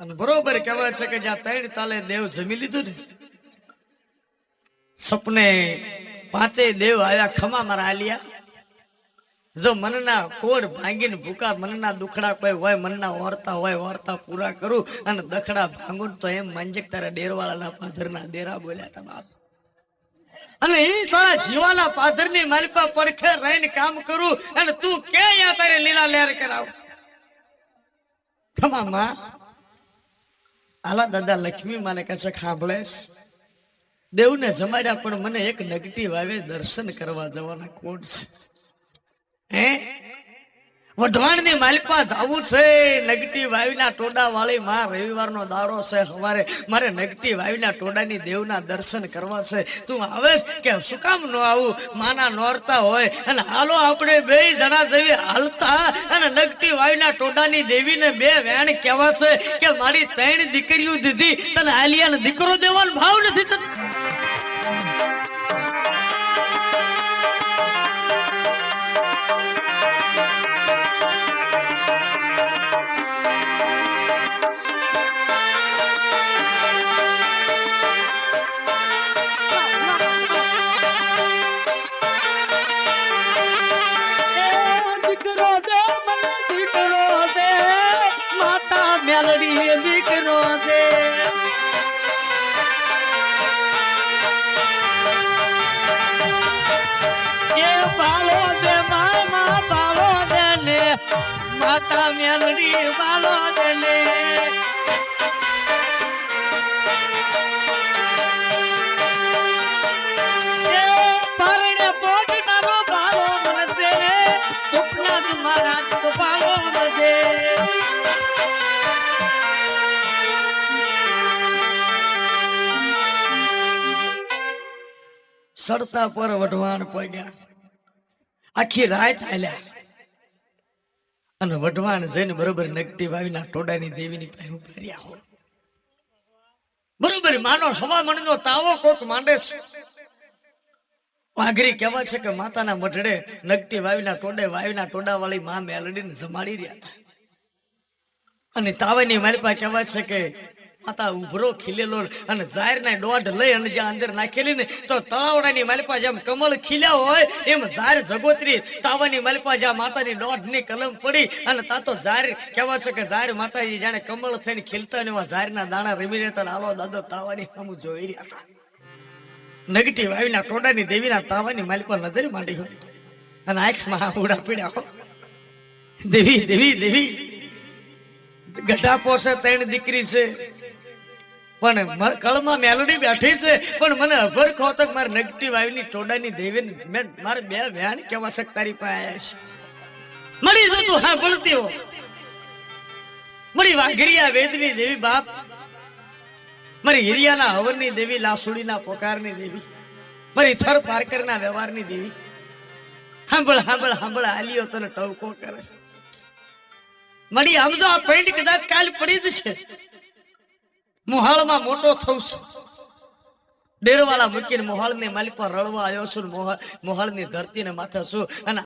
અને બરોબર કહેવાય છે કે જ્યાં 3 તાલે દેવ જમી લીધું ને સપને 5 દેવ આવ્યા ખમા મારા આલિયા જો મનના કોડ ભાંગીને ભૂકા મનના દુખડા કોઈ હોય મનના ઓરતા હોય ઓરતા પૂરા કરું અને દખડા ભાંગું તો એમ મંજક તારા ડેરવાળાના પાધરના દેરા બોલ્યા તા બાપ અને એ સારા જીવાના પાધરની માલપા પડખે રહીને કામ કરું અને તું કે અહીંયા તારે લીલા લહેર કરાવ ખમા માં આલા દાદા લક્ષ્મી માને કહે છે સાંભળેશ દેવને જમાડ્યા પણ મને એક નેગેટિવ આવે દર્શન કરવા જવાના કોડ છે હે વઢવાણની માલપા જાવું છે નેગેટિવ વાવીના ટોડા વાળી માં રવિવારનો દાડો છે સવારે મારે નેગેટિવ વાવીના ટોડાની દેવના દર્શન કરવા છે તું આવેશ કે શું કામ ન આવું માના નોરતા હોય અને હાલો આપણે બે જણા જેવી હાલતા અને નેગેટિવ વાવીના ટોડાની દેવીને બે વેણ કહેવા છે કે મારી 3 દીકરીઓ દીધી તને આલિયાને દીકરો દેવાનો ભાવ નથી થતો દીકરો દે એ બાળો દે મામા બાળો દે ને માતા મેલડી બાળો દે ને એ પારણે પોટનારો બાળો મને દે ટુકડા તમારા તો બાળો મને દે સડતા પર વઢવાણ પડ્યા આખી રાત હાલ્યા અને વઢવાણ જઈને બરોબર નેગેટિવ આવીના ટોડાની દેવીની પાસે ઉભા રહ્યા હો બરોબર માનો હવામણનો તાવો કોક માંડે છે વાઘરી કહેવા છે કે માતાના મઢડે નેગેટિવ આવીના ટોડા વાળી માં મેલડીને જમાડી રહ્યા હતા અને તાવાની મારી પાસે કહેવાય છે કે માતા ઉભરો ખીલેલો અને જાહેરના દોઢ લઈ અને જ્યાં અંદર નાખેલી ને તો તળાવડાની માલિપા જેમ કમળ ખીલ્યા હોય એમ જાહેર જગોતરી તાવાની માલિપા જ્યાં માતાની દોઢ ની કલમ પડી અને તા તો જાહેર કહેવા છે કે જાહેર માતાજી જાણે કમળ થઈને ખીલતા ને એવા જાહેરના દાણા રમી રહેતા આલો દાદો તાવાની સામું જોઈ રહ્યા હતા નેગેટિવ આવીના ટોડાની દેવીના તાવાની માલિપા નજર માંડી હોય અને આંખમાં ઉડા પીડ્યા હો દેવી દેવી દેવી ગઢા પોસે 3 દીકરી છે પણ કળમાં મેલડી બેઠી છે પણ મને અભર ખોતક મારે નેગેટિવ આવીની ટોડાની દેવીને મેં મારે 2 વ્યાન કેવા શક તારી પાસે આવ્યા છે મળી જો તું હા બોલતી હો મળી વાઘરિયા વેદની દેવી બાપ મારી હિરિયાના હવનની દેવી લાસુડીના પોકારની દેવી મારી થર પારકરના વ્યવહારની દેવી સાંભળ સાંભળ સાંભળ આલિયો તને ટવકો કરે છે મળી સમજો આ પેન્ટ કદાચ કાલ પડી જશે મોહાળમાં મોટો થઉં છું ડેરવાળા મૂકીને મોહાળની માલિક પર રળવા આવ્યો છું મોહાળની ધરતીને માથે છું અને